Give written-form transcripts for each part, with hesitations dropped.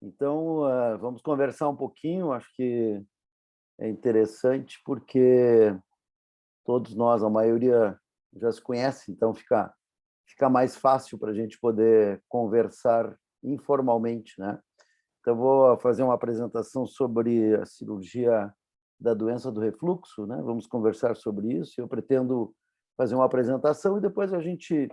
Então, vamos conversar um pouquinho, acho que é interessante, porque todos nós, a maioria já se conhece, então fica mais fácil para a gente poder conversar informalmente, né? Então, vou fazer uma apresentação sobre a cirurgia da doença do refluxo, né? Vamos conversar sobre isso. Eu pretendo fazer uma apresentação e depois a gente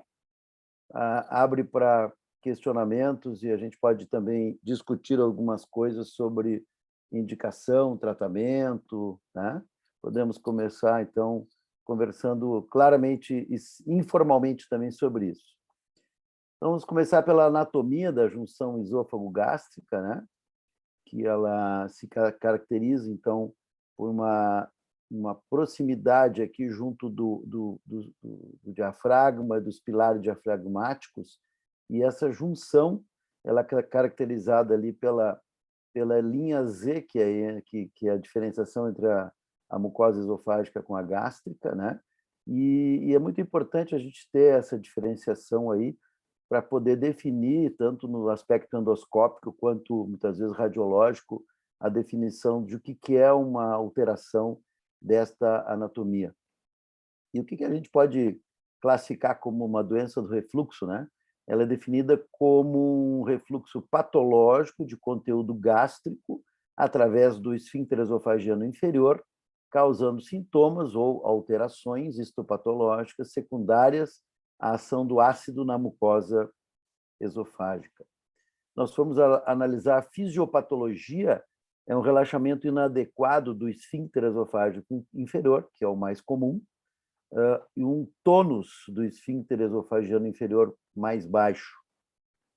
abre para questionamentos e a gente pode também discutir algumas coisas sobre indicação, tratamento, né? Podemos começar, então, conversando claramente e informalmente também sobre isso. Então, vamos começar pela anatomia da junção esôfago-gástrica, né? Que ela se caracteriza, então, por uma proximidade aqui junto do diafragma, dos pilares diafragmáticos, e essa junção ela é caracterizada ali pela linha Z, que é a diferenciação entre a mucosa esofágica com a gástrica, né? E é muito importante a gente ter essa diferenciação aí, para poder definir, tanto no aspecto endoscópico quanto, muitas vezes, radiológico, a definição de o que é uma alteração desta anatomia. E o que a gente pode classificar como uma doença do refluxo, né? Ela é definida como um refluxo patológico de conteúdo gástrico através do esfíncter esofagiano inferior, causando sintomas ou alterações histopatológicas secundárias à ação do ácido na mucosa esofágica. Nós fomos analisar a fisiopatologia, é um relaxamento inadequado do esfíncter esofágico inferior, que é o mais comum, e um tônus do esfíncter esofagiano inferior mais baixo.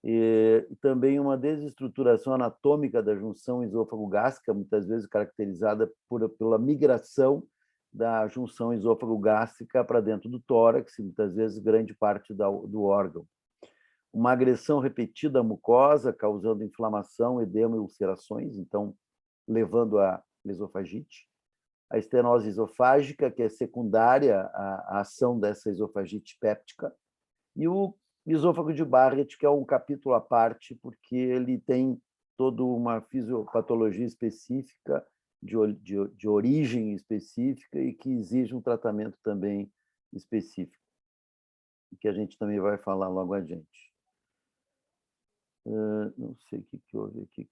E também uma desestruturação anatômica da junção esôfago-gástrica, muitas vezes caracterizada pela migração da junção esôfago-gástrica para dentro do tórax, e muitas vezes grande parte do órgão. Uma agressão repetida à mucosa, causando inflamação, edema e ulcerações, então levando à esofagite. A estenose esofágica, que é secundária à ação dessa esofagite péptica. E o esôfago de Barrett, que é um capítulo à parte, porque ele tem toda uma fisiopatologia específica, de origem específica e que exige um tratamento também específico, que a gente também vai falar logo adiante. Não sei o que houve aqui.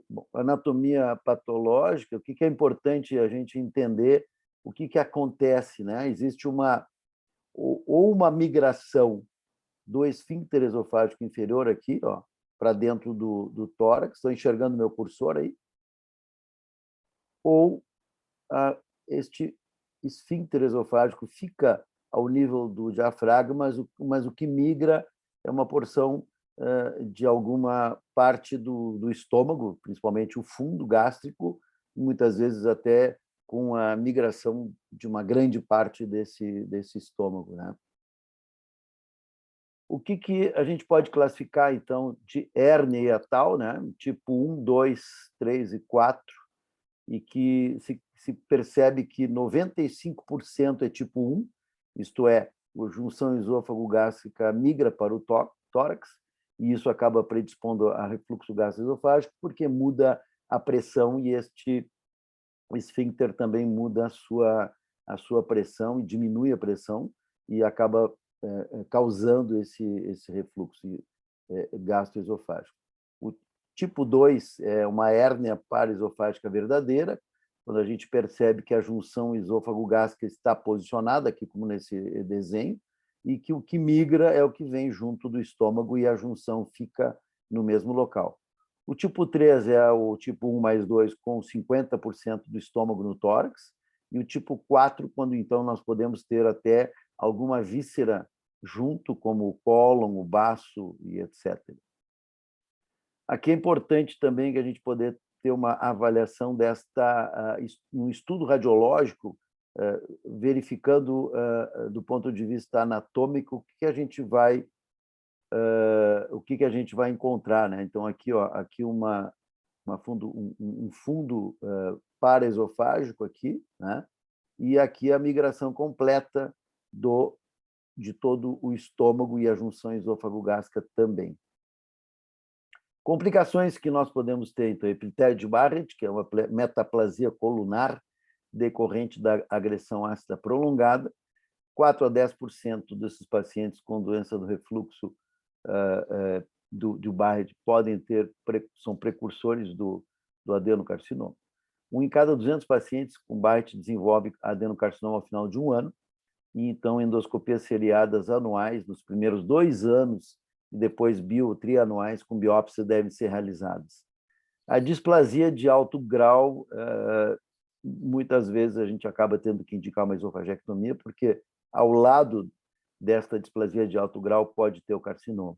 Bom, anatomia patológica, o que é importante a gente entender o que acontece, né? Existe ou uma migração do esfíncter esofágico inferior aqui, ó, para dentro do tórax, estou enxergando meu cursor aí, ou este esfíncter esofágico fica ao nível do diafragma, mas o que migra é uma porção de alguma parte do estômago, principalmente o fundo gástrico, muitas vezes até com a migração de uma grande parte desse estômago, né? O que a gente pode classificar, então, de hérnia hiatal, né? Tipo 1, 2, 3 e 4, e que se percebe que 95% é tipo 1, isto é, a junção esôfago-gástrica migra para o tórax, e isso acaba predispondo a refluxo gastroesofágico, porque muda a pressão e este esfíncter também muda a sua pressão e diminui a pressão e acaba causando esse refluxo gastroesofágico. O tipo 2 é uma hérnia paraesofágica verdadeira, quando a gente percebe que a junção esôfago-gástrica está posicionada, aqui como nesse desenho, e que o que migra é o que vem junto do estômago e a junção fica no mesmo local. O tipo 3 é o tipo 1 mais 2, com 50% do estômago no tórax, e o tipo 4, quando então nós podemos ter até alguma víscera junto, como o cólon, o baço e etc. Aqui é importante também que a gente poder ter uma avaliação um estudo radiológico, verificando do ponto de vista anatômico o que a gente vai encontrar, né? Então aqui, ó, aqui um fundo paraesofágico aqui, né? E aqui a migração completa de todo o estômago e a junção esôfago-gástrica também. Complicações que nós podemos ter, então, epitério de Barrett, que é uma metaplasia colunar decorrente da agressão ácida prolongada. 4 a 10% desses pacientes com doença do refluxo do Barrett podem ter, são precursores do adenocarcinoma. 1 em cada 200 pacientes com Barrett desenvolve adenocarcinoma ao final de 1 ano, e então endoscopias seriadas anuais nos primeiros 2 anos e depois trianuais com biópsia devem ser realizadas. A displasia de alto grau, muitas vezes a gente acaba tendo que indicar uma esofagectomia, porque ao lado desta displasia de alto grau pode ter o carcinoma.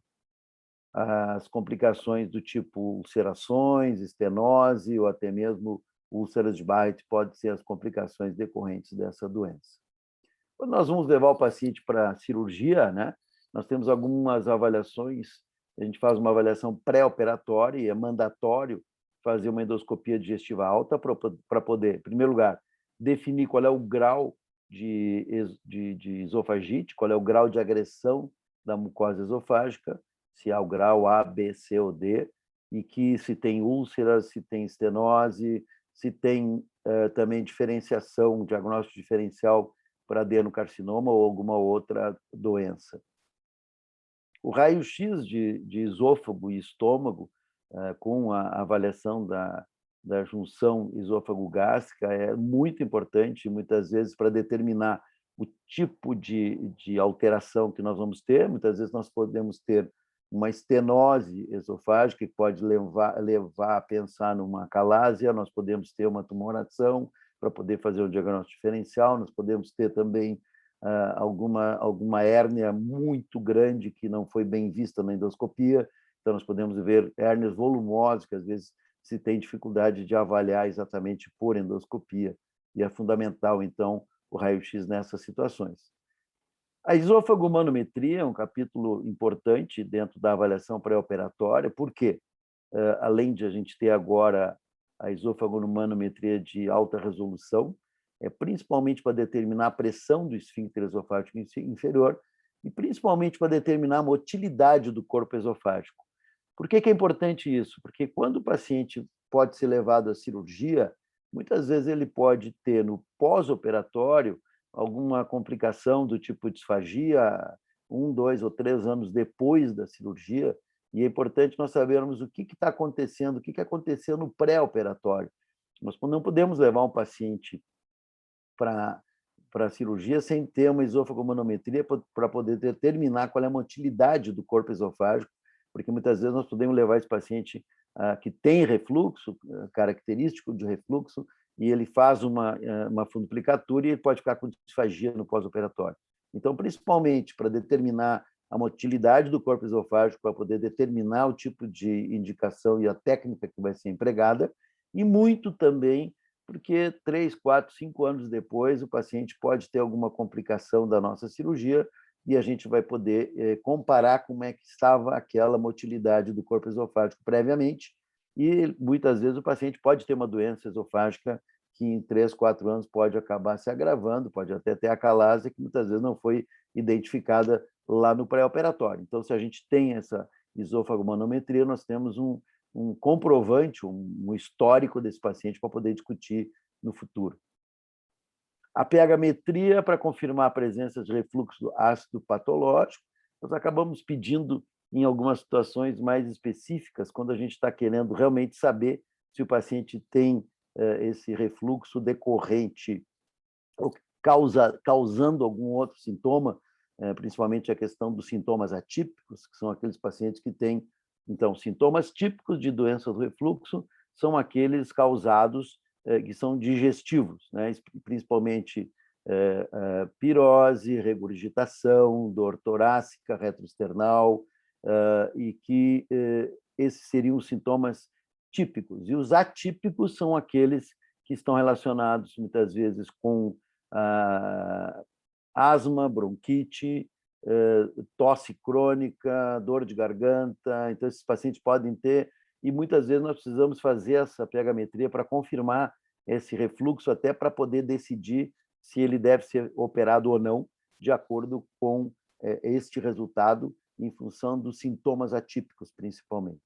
As complicações do tipo ulcerações, estenose ou até mesmo úlceras de Barrett podem ser as complicações decorrentes dessa doença. Quando nós vamos levar o paciente para a cirurgia, né, nós temos algumas avaliações. A gente faz uma avaliação pré-operatória e é mandatório fazer uma endoscopia digestiva alta para poder, em primeiro lugar, definir qual é o grau de esofagite, qual é o grau de agressão da mucosa esofágica, se há o grau A, B, C ou D, e que se tem úlceras, se tem estenose, se tem também diferenciação, diagnóstico diferencial para adenocarcinoma ou alguma outra doença. O raio-x de esôfago e estômago, com a avaliação da junção esôfago-gástrica, é muito importante, muitas vezes, para determinar o tipo de alteração que nós vamos ter. Muitas vezes nós podemos ter uma estenose esofágica, que pode levar a pensar numa calásia, nós podemos ter uma tumoração para poder fazer um diagnóstico diferencial, nós podemos ter também alguma hérnia muito grande que não foi bem vista na endoscopia, então nós podemos ver hérnias volumosas, que às vezes se tem dificuldade de avaliar exatamente por endoscopia, e é fundamental, então, o raio-x nessas situações. A esofagomanometria é um capítulo importante dentro da avaliação pré-operatória, porque, além de a gente ter agora a esofagomanometria de alta resolução, principalmente para determinar a pressão do esfíncter esofágico inferior e principalmente para determinar a motilidade do corpo esofágico. Por que é importante isso? Porque quando o paciente pode ser levado à cirurgia, muitas vezes ele pode ter no pós-operatório alguma complicação do tipo disfagia 1, 2 ou 3 anos depois da cirurgia, e é importante nós sabermos o que está acontecendo, o que aconteceu no pré-operatório. Nós não podemos levar um paciente para a cirurgia sem ter uma esofagomanometria para poder determinar qual é a motilidade do corpo esofágico, porque muitas vezes nós podemos levar esse paciente que tem refluxo, característico de refluxo, e ele faz uma funduplicatura e ele pode ficar com disfagia no pós-operatório. Então, principalmente para determinar a motilidade do corpo esofágico, para poder determinar o tipo de indicação e a técnica que vai ser empregada, e muito também porque 3, 4, 5 anos depois o paciente pode ter alguma complicação da nossa cirurgia e a gente vai poder comparar como é que estava aquela motilidade do corpo esofágico previamente, e muitas vezes o paciente pode ter uma doença esofágica que em 3, 4 anos pode acabar se agravando, pode até ter acalásia, que muitas vezes não foi identificada lá no pré-operatório. Então, se a gente tem essa esofagomanometria, nós temos um comprovante, um histórico desse paciente para poder discutir no futuro. A pH-metria, para confirmar a presença de refluxo ácido patológico, nós acabamos pedindo em algumas situações mais específicas, quando a gente está querendo realmente saber se o paciente tem esse refluxo decorrente ou causando algum outro sintoma, principalmente a questão dos sintomas atípicos, que são aqueles pacientes que têm. Então, sintomas típicos de doença do refluxo são aqueles causados que são digestivos, né? Principalmente pirose, regurgitação, dor torácica, retroesternal, e que esses seriam os sintomas típicos. E os atípicos são aqueles que estão relacionados, muitas vezes, com asma, bronquite, tosse crônica, dor de garganta. Então, esses pacientes podem ter, e muitas vezes nós precisamos fazer essa pH-metria para confirmar esse refluxo, até para poder decidir se ele deve ser operado ou não, de acordo com este resultado, em função dos sintomas atípicos, principalmente.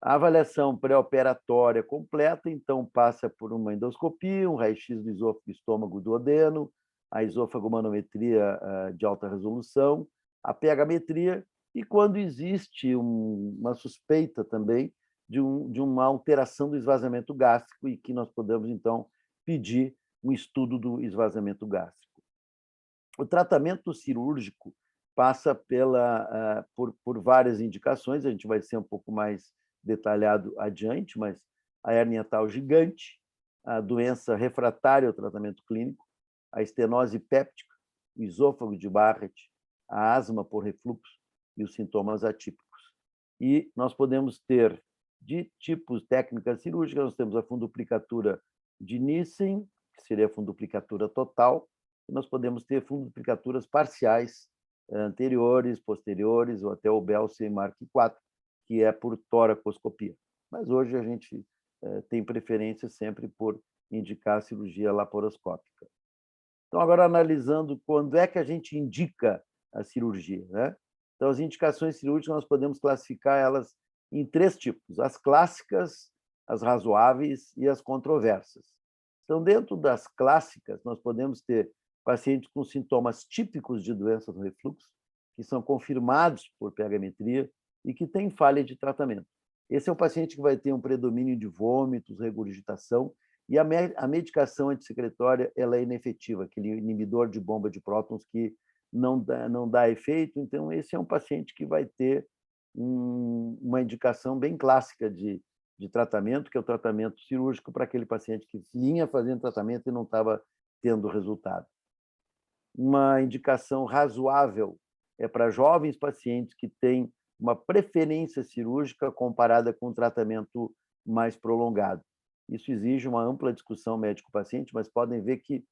A avaliação pré-operatória completa, então, passa por uma endoscopia, um raio-x do esôfago, estômago, duodeno, a esofagomanometria de alta resolução, a pH-metria, e quando existe uma suspeita também de uma alteração do esvaziamento gástrico e que nós podemos, então, pedir um estudo do esvaziamento gástrico. O tratamento cirúrgico passa por várias indicações, a gente vai ser um pouco mais detalhado adiante, mas a hérnia tal gigante, a doença refratária ao tratamento clínico, a estenose péptica, o esôfago de Barrett, a asma por refluxo e os sintomas atípicos. E nós podemos ter, de tipos técnicas cirúrgicas, nós temos a funduplicatura de Nissen, que seria a funduplicatura total, e nós podemos ter funduplicaturas parciais, anteriores, posteriores, ou até o Belsey Mark IV, que é por toracoscopia. Mas hoje a gente tem preferência sempre por indicar a cirurgia laparoscópica. Então, agora analisando quando é que a gente indica a cirurgia, né? Então, as indicações cirúrgicas nós podemos classificar elas em 3 tipos: as clássicas, as razoáveis e as controversas. Então, dentro das clássicas, nós podemos ter pacientes com sintomas típicos de doença do refluxo, que são confirmados por pH-metria e que têm falha de tratamento. Esse é o paciente que vai ter um predomínio de vômitos, regurgitação, e a medicação antissecretória ela é inefetiva, aquele inibidor de bomba de prótons que não dá efeito. Então, esse é um paciente que vai ter uma indicação bem clássica de tratamento, que é o tratamento cirúrgico para aquele paciente que vinha fazendo tratamento e não estava tendo resultado. Uma indicação razoável é para jovens pacientes que têm uma preferência cirúrgica comparada com um tratamento mais prolongado. Isso exige uma ampla discussão médico-paciente, mas podem ver que,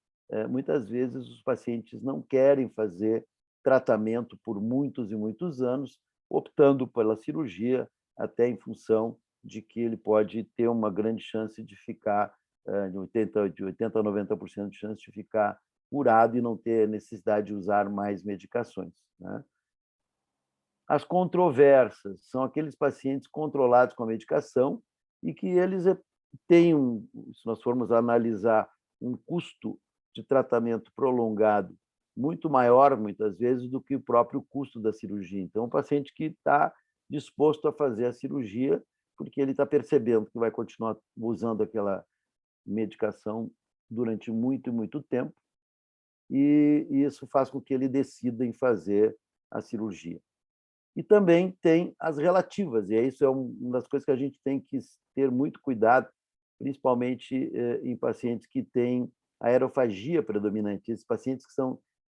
muitas vezes, os pacientes não querem fazer tratamento por muitos e muitos anos, optando pela cirurgia, até em função de que ele pode ter uma grande chance de ficar, de 80% a 90% de chance de ficar curado e não ter necessidade de usar mais medicações, né? As controversas são aqueles pacientes controlados com a medicação e que eles têm, se nós formos analisar, um custo de tratamento prolongado muito maior, muitas vezes, do que o próprio custo da cirurgia. Então, um paciente que está disposto a fazer a cirurgia porque ele está percebendo que vai continuar usando aquela medicação durante muito e muito tempo, e isso faz com que ele decida em fazer a cirurgia. E também tem as relativas, e isso é uma das coisas que a gente tem que ter muito cuidado, principalmente em pacientes que têm aerofagia predominante, esses pacientes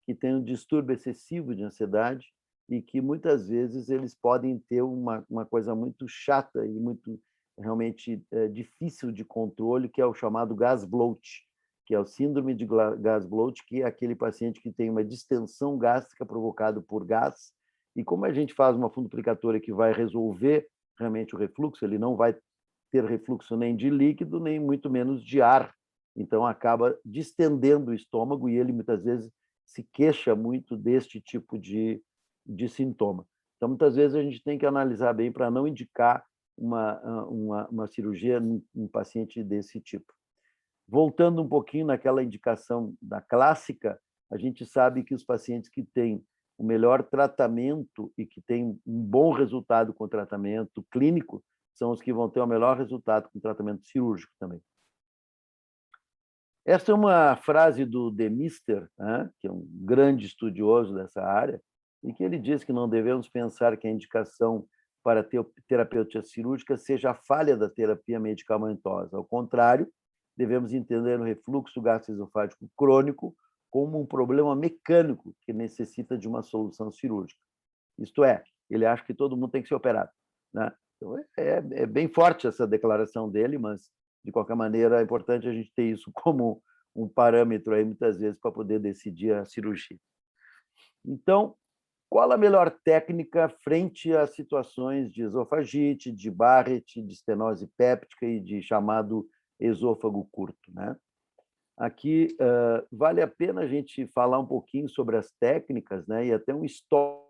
que têm um distúrbio excessivo de ansiedade e que muitas vezes eles podem ter uma coisa muito chata e muito realmente difícil de controle, que é o chamado gas bloat, que é o síndrome de gas bloat, que é aquele paciente que tem uma distensão gástrica provocada por gás. E como a gente faz uma funduplicatura que vai resolver realmente o refluxo, ele não vai ter refluxo nem de líquido, nem muito menos de ar. Então, acaba distendendo o estômago e ele, muitas vezes, se queixa muito deste tipo de sintoma. Então, muitas vezes, a gente tem que analisar bem para não indicar uma cirurgia em paciente desse tipo. Voltando um pouquinho naquela indicação da clássica, a gente sabe que os pacientes que têm o melhor tratamento e que têm um bom resultado com o tratamento clínico são os que vão ter o melhor resultado com o tratamento cirúrgico também. Essa é uma frase do De Mister, que é um grande estudioso dessa área, e que ele diz que não devemos pensar que a indicação para terapêutica cirúrgica seja a falha da terapia medicamentosa. Ao contrário, devemos entender o refluxo gastroesofágico crônico como um problema mecânico que necessita de uma solução cirúrgica. Isto é, ele acha que todo mundo tem que ser operado, né? Então, é bem forte essa declaração dele, mas, de qualquer maneira, é importante a gente ter isso como um parâmetro, aí, muitas vezes, para poder decidir a cirurgia. Então, qual a melhor técnica frente a situações de esofagite, de Barrett, de estenose péptica e de chamado esôfago curto, né? Aqui vale a pena a gente falar um pouquinho sobre as técnicas, né? E até um histórico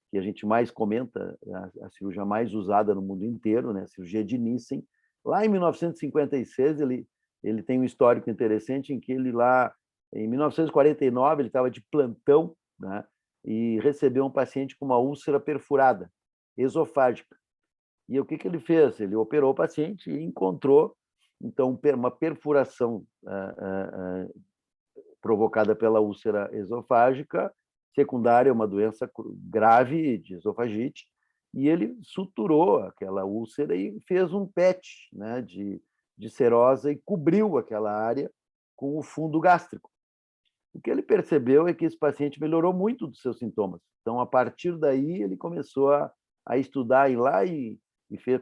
que a gente mais comenta, a cirurgia mais usada no mundo inteiro, né? A cirurgia de Nissen. Lá em 1956, ele tem um histórico interessante em que ele lá, em 1949, ele estava de plantão, né? E recebeu um paciente com uma úlcera perfurada, esofágica. E o que ele fez? Ele operou o paciente e encontrou, então, uma perfuração provocada pela úlcera esofágica, secundária a uma doença grave de esofagite, e ele suturou aquela úlcera e fez um PET, né, de serosa e cobriu aquela área com o fundo gástrico. O que ele percebeu é que esse paciente melhorou muito dos seus sintomas. Então, a partir daí, ele começou a estudar, ir lá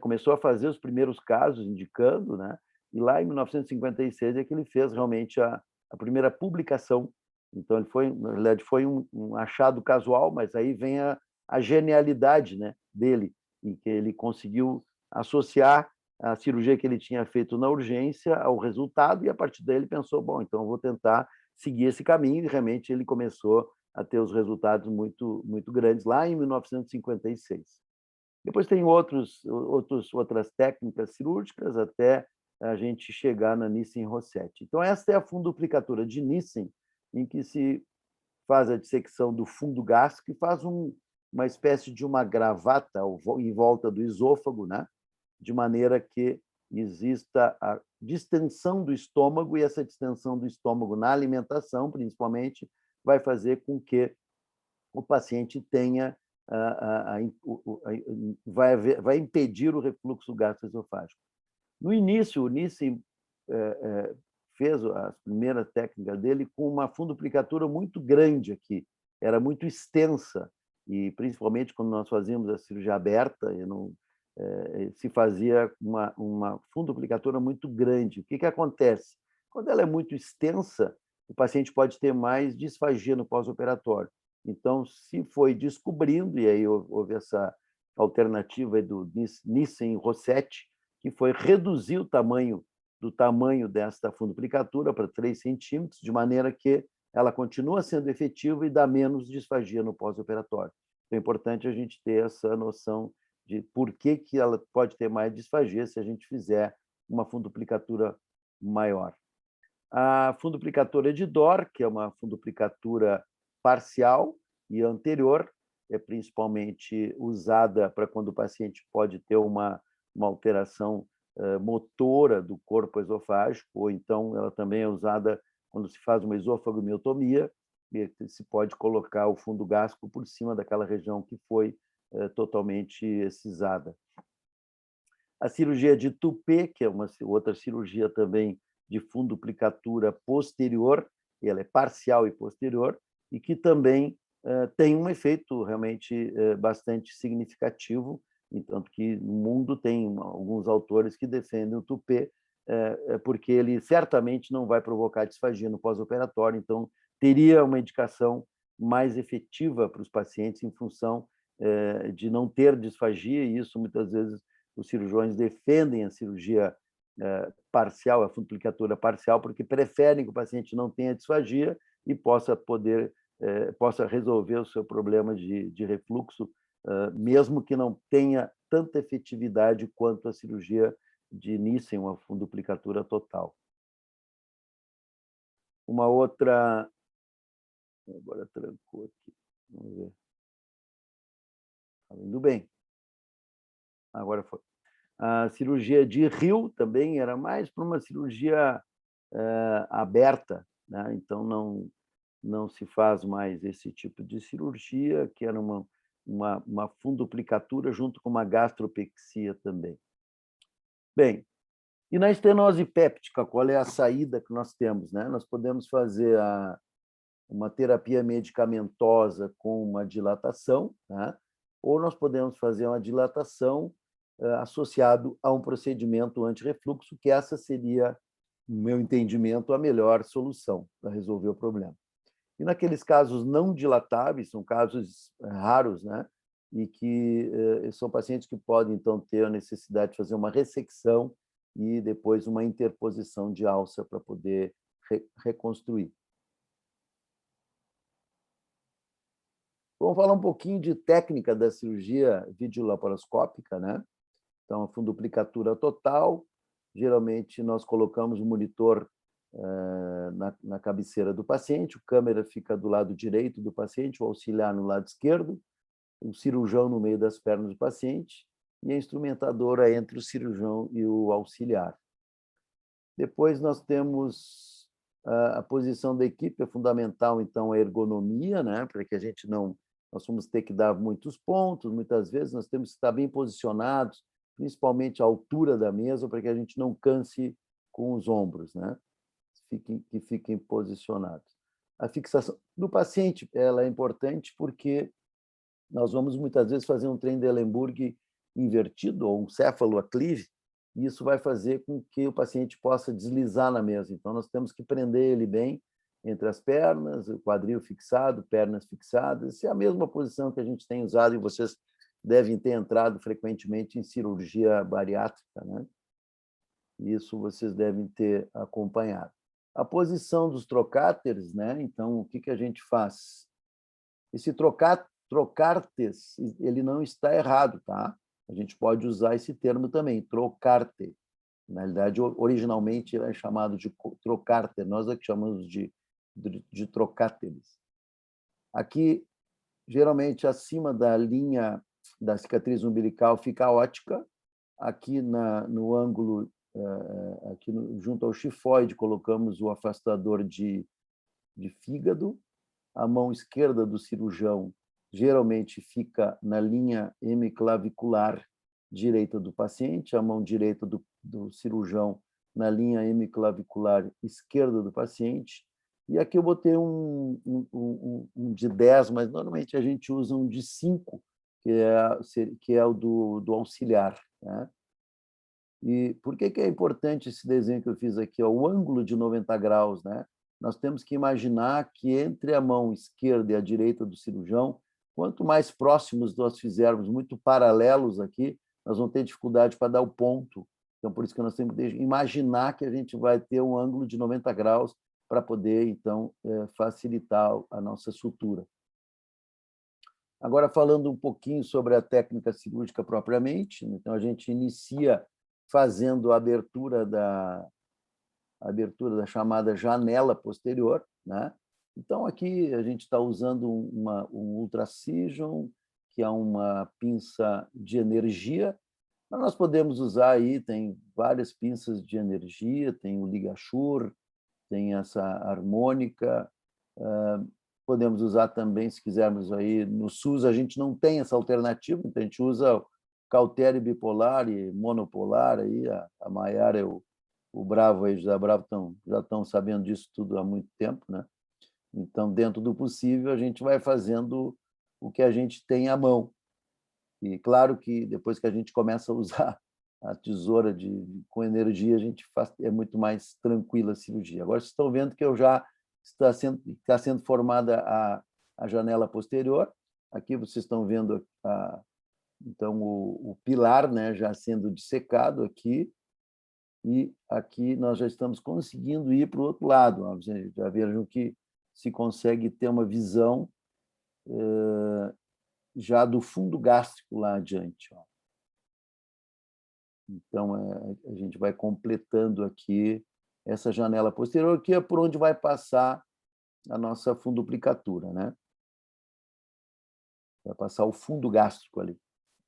começou a fazer os primeiros casos, indicando, né? E lá em 1956 é que ele fez realmente a primeira publicação. Então, na verdade, foi um achado casual, mas aí vem a genialidade, né, dele, em que ele conseguiu associar a cirurgia que ele tinha feito na urgência ao resultado, e a partir daí ele pensou, bom, então eu vou tentar seguir esse caminho, e realmente ele começou a ter os resultados muito, muito grandes lá em 1956. Depois tem outras técnicas cirúrgicas até a gente chegar na Nissen-Rossetti. Então, essa é a fundoplicatura de Nissen, em que se faz a dissecção do fundo gástrico e faz uma espécie de uma gravata em volta do esôfago, né? De maneira que exista a distensão do estômago, e essa distensão do estômago na alimentação, principalmente, vai fazer com que o paciente tenha vai impedir o refluxo gastroesofágico. No início, o Nissen fez as primeiras técnicas dele com uma fundoplicatura muito grande aqui, era muito extensa, e principalmente quando nós fazíamos a cirurgia aberta, se fazia uma fundoplicatura muito grande. O que acontece? Quando ela é muito extensa, o paciente pode ter mais disfagia no pós-operatório. Então, se foi descobrindo, e aí houve essa alternativa do Nissen-Rossetti, que foi reduzir o tamanho desta fundoplicatura para 3 centímetros, de maneira que ela continua sendo efetiva e dá menos disfagia no pós-operatório. Então, é importante a gente ter essa noção de por que ela pode ter mais disfagia se a gente fizer uma fundoplicatura maior. A fundoplicatura de Dor, que é uma fundoplicatura parcial e anterior, é principalmente usada para quando o paciente pode ter uma alteração motora do corpo esofágico, ou então ela também é usada quando se faz uma esofagomiotomia, e se pode colocar o fundo gástrico por cima daquela região que foi totalmente excisada. A cirurgia de Toupet, que é uma outra cirurgia também de fundoplicatura posterior, ela é parcial e posterior, e que também tem um efeito realmente bastante significativo, entanto que no mundo tem alguns autores que defendem o Toupet, porque ele certamente não vai provocar disfagia no pós-operatório, então teria uma indicação mais efetiva para os pacientes em função de não ter disfagia, e isso muitas vezes os cirurgiões defendem a cirurgia parcial, a fundoplicatura parcial, porque preferem que o paciente não tenha disfagia e possa resolver o seu problema de refluxo, mesmo que não tenha tanta efetividade quanto a cirurgia de Nissen, uma fundoplicatura total. Uma outra... Agora trancou aqui. Vamos ver. Está indo bem. Agora foi. A cirurgia de Hill também era mais para uma cirurgia aberta, né? Então não se faz mais esse tipo de cirurgia, que era uma fundoplicatura junto com uma gastropexia também. Bem, e na estenose péptica, qual é a saída que nós temos, né? Nós podemos fazer uma terapia medicamentosa com uma dilatação, né? Ou nós podemos fazer uma dilatação associado a um procedimento antirrefluxo, que essa seria, no meu entendimento, a melhor solução para resolver o problema. E naqueles casos não dilatáveis, são casos raros, né? E que são pacientes que podem, então, ter a necessidade de fazer uma ressecção e depois uma interposição de alça para poder reconstruir. Vamos falar um pouquinho de técnica da cirurgia videolaparoscópica, né? Então, a funduplicatura total, geralmente nós colocamos o monitor na cabeceira do paciente, o câmera fica do lado direito do paciente, o auxiliar no lado esquerdo, o cirurgião no meio das pernas do paciente e a instrumentadora entre o cirurgião e o auxiliar. Depois nós temos a posição da equipe, é fundamental, então, a ergonomia, né? Para que a gente não... Nós vamos ter que dar muitos pontos, muitas vezes nós temos que estar bem posicionados, principalmente a altura da mesa, para que a gente não canse com os ombros, né? Que fiquem posicionados. A fixação do paciente ela é importante porque nós vamos muitas vezes fazer um Trendelenburg invertido ou um céfalo-aclive, e isso vai fazer com que o paciente possa deslizar na mesa. Então, nós temos que prender ele bem entre as pernas, o quadril fixado, pernas fixadas. Essa é a mesma posição que a gente tem usado e vocês devem ter entrado frequentemente em cirurgia bariátrica, né? Isso vocês devem ter acompanhado. A posição dos trocáteres, né? Então, o que a gente faz? Esse trocártes, ele não está errado, tá? A gente pode usar esse termo também, trocarte. Na realidade, originalmente é chamado de trocárter, nós é que chamamos de trocáteres. Aqui, geralmente, acima da linha da cicatriz umbilical fica a ótica, aqui no ângulo, aqui junto ao chifoide, colocamos o afastador de fígado, a mão esquerda do cirurgião geralmente fica na linha hemiclavicular direita do paciente, a mão direita do cirurgião na linha hemiclavicular esquerda do paciente. E aqui eu botei um de 10, mas normalmente a gente usa um de 5, que é o do auxiliar, né? E por que é importante esse desenho que eu fiz aqui? O ângulo de 90 graus, né? Nós temos que imaginar que entre a mão esquerda e a direita do cirurgião, quanto mais próximos nós fizermos, muito paralelos aqui, nós vamos ter dificuldade para dar o ponto. Então, por isso que nós temos que imaginar que a gente vai ter um ângulo de 90 graus para poder, então, facilitar a nossa sutura. Agora, falando um pouquinho sobre a técnica cirúrgica propriamente, então, a gente inicia fazendo a abertura da chamada janela posterior, né? Então, aqui a gente está usando um Ultracision, que é uma pinça de energia. Mas nós podemos usar aí, tem várias pinças de energia, tem o Ligashur, tem essa harmônica. Podemos usar também, se quisermos, aí no SUS a gente não tem essa alternativa, então a gente usa cautério bipolar e monopolar. Aí a Maiara e o Bravo e o José Bravo já estão sabendo disso tudo há muito tempo, né? Então, dentro do possível, a gente vai fazendo o que a gente tem à mão. E claro que depois que a gente começa a usar a tesoura com energia, a gente é muito mais tranquila a cirurgia. Agora, vocês estão vendo que está sendo formada a janela posterior. Aqui vocês estão vendo então o pilar, né, já sendo dissecado aqui. E aqui nós já estamos conseguindo ir para o outro lado. Já vejam que se consegue ter uma visão já do fundo gástrico lá adiante. Então, a gente vai completando aqui essa janela posterior, que é por onde vai passar a nossa funduplicatura, né? Vai passar o fundo gástrico ali.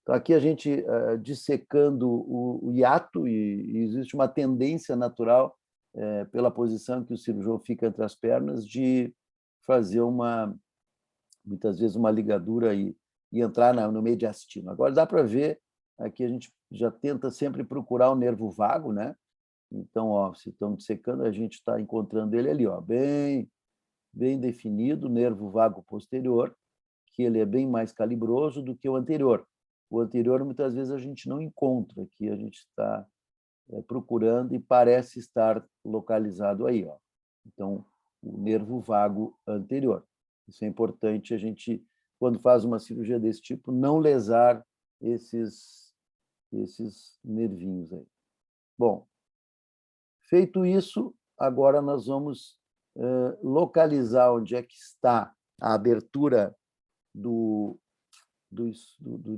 Então, aqui a gente dissecando o hiato, e existe uma tendência natural, pela posição que o cirurgião fica entre as pernas, de fazer muitas vezes uma ligadura e entrar no mediastino. Agora dá para ver, aqui a gente já tenta sempre procurar o nervo vago, né? Então, se estão dissecando, a gente está encontrando ele ali, bem definido, nervo vago posterior, que ele é bem mais calibroso do que o anterior. O anterior, muitas vezes, a gente não encontra, aqui a gente está procurando e parece estar localizado aí. Então, o nervo vago anterior. Isso é importante a gente, quando faz uma cirurgia desse tipo, não lesar esses nervinhos aí. Bom, feito isso, agora nós vamos localizar onde é que está a abertura do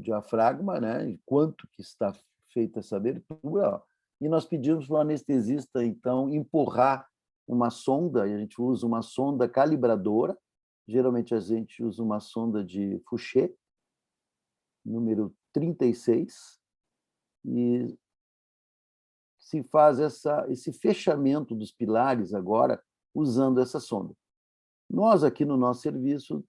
diafragma, né? E quanto que está feita essa abertura, ó. E nós pedimos para o anestesista, então, empurrar uma sonda, e a gente usa uma sonda calibradora, geralmente a gente usa uma sonda de Fouché, número 36, e se faz esse fechamento dos pilares agora usando essa sonda. Nós, aqui no nosso serviço,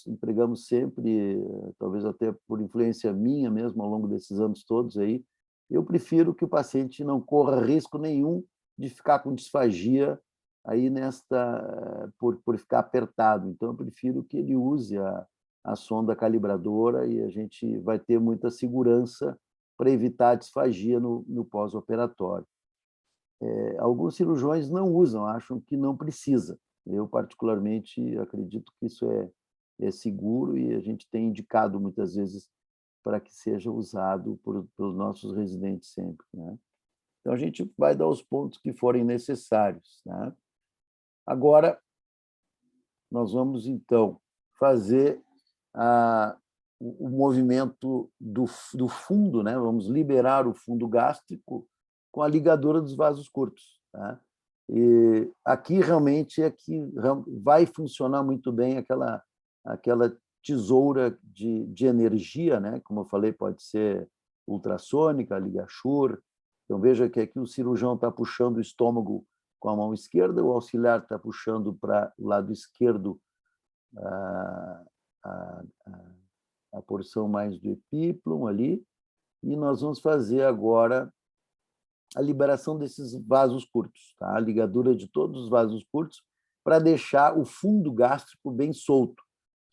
empregamos sempre, talvez até por influência minha mesmo, ao longo desses anos todos aí, eu prefiro que o paciente não corra risco nenhum de ficar com disfagia aí por ficar apertado. Então, eu prefiro que ele use a sonda calibradora e a gente vai ter muita segurança para evitar a disfagia no pós-operatório. Alguns cirurgiões não usam, acham que não precisa. Eu, particularmente, acredito que isso é seguro e a gente tem indicado muitas vezes para que seja usado pelos nossos residentes sempre, né? Então, a gente vai dar os pontos que forem necessários, né? Agora, nós vamos, então, fazer o movimento do fundo, né? Vamos liberar o fundo gástrico com a ligadura dos vasos curtos, tá? E aqui realmente é que vai funcionar muito bem aquela tesoura de energia, né? Como eu falei, pode ser ultrassônica, ligachur. Então, veja que aqui o cirurgião está puxando o estômago com a mão esquerda, o auxiliar está puxando para o lado esquerdo a, a, a porção mais do epíplon ali, e nós vamos fazer agora a liberação desses vasos curtos, tá? A ligadura de todos os vasos curtos para deixar o fundo gástrico bem solto.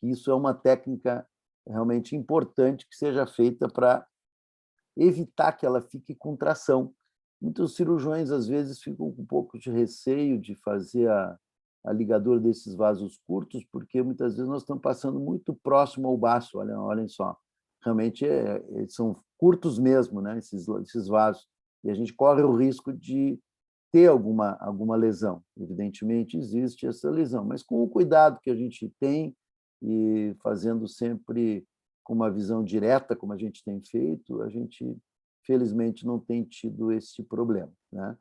Isso é uma técnica realmente importante que seja feita para evitar que ela fique com tração. Muitos cirurgiões, às vezes, ficam com um pouco de receio de fazer a ligadura desses vasos curtos, porque muitas vezes nós estamos passando muito próximo ao baço, olhem só. Realmente são curtos mesmo, né, esses vasos, e a gente corre o risco de ter alguma lesão. Evidentemente, existe essa lesão, mas com o cuidado que a gente tem e fazendo sempre com uma visão direta, como a gente tem feito, a gente, felizmente, não tem tido esse problema, né?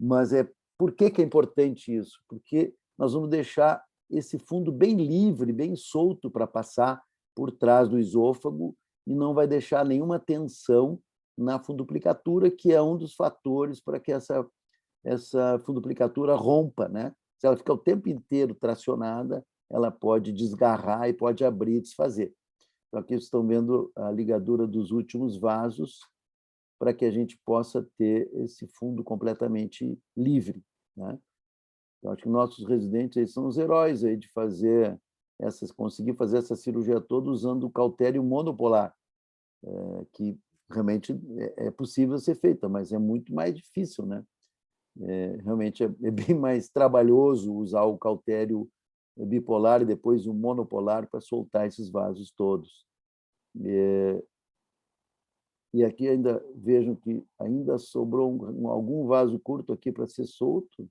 Mas por que é importante isso? Porque nós vamos deixar esse fundo bem livre, bem solto para passar por trás do esôfago e não vai deixar nenhuma tensão na funduplicatura, que é um dos fatores para que essa funduplicatura rompa, né? Se ela ficar o tempo inteiro tracionada, ela pode desgarrar e pode abrir e desfazer. Então, aqui vocês estão vendo a ligadura dos últimos vasos para que a gente possa ter esse fundo completamente livre, né? Então, acho que nossos residentes aí são os heróis aí de conseguir fazer essa cirurgia toda usando o cautério monopolar, que realmente é possível ser feita, mas é muito mais difícil, né? Realmente é bem mais trabalhoso usar o cautério bipolar e depois o monopolar para soltar esses vasos todos. E aqui ainda vejam que ainda sobrou algum vaso curto aqui para ser solto,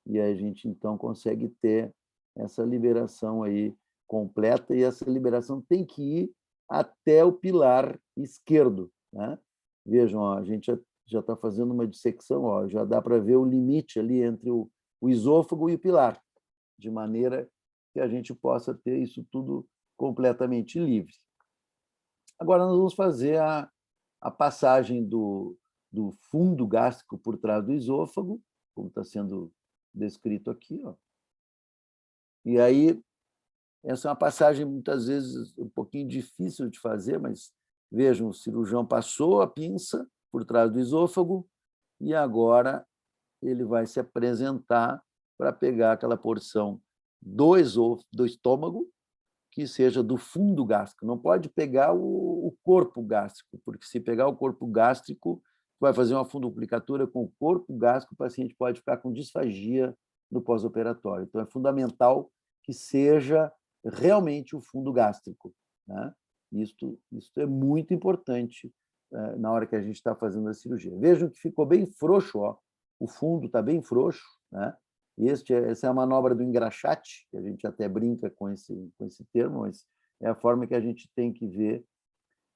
e aí a gente então consegue ter essa liberação aí completa, e essa liberação tem que ir até o pilar esquerdo, né? Vejam, ó, a gente já está fazendo uma dissecção, ó, já dá para ver o limite ali entre o esôfago e o pilar, de maneira que a gente possa ter isso tudo completamente livre. Agora nós vamos fazer a passagem do fundo gástrico por trás do esôfago, como está sendo descrito aqui, ó. E aí, essa é uma passagem, muitas vezes, um pouquinho difícil de fazer, mas vejam, o cirurgião passou a pinça por trás do esôfago e agora ele vai se apresentar para pegar aquela porção do estômago, que seja do fundo gástrico. Não pode pegar o corpo gástrico, porque se pegar o corpo gástrico, vai fazer uma funduplicatura com o corpo gástrico, o paciente pode ficar com disfagia no pós-operatório. Então, é fundamental que seja realmente o fundo gástrico, né? Isso é muito importante na hora que a gente está fazendo a cirurgia. Vejam que ficou bem frouxo, ó. O fundo está bem frouxo, né? Essa é a manobra do engraxate, que a gente até brinca com esse termo, mas É a forma que a gente tem que ver,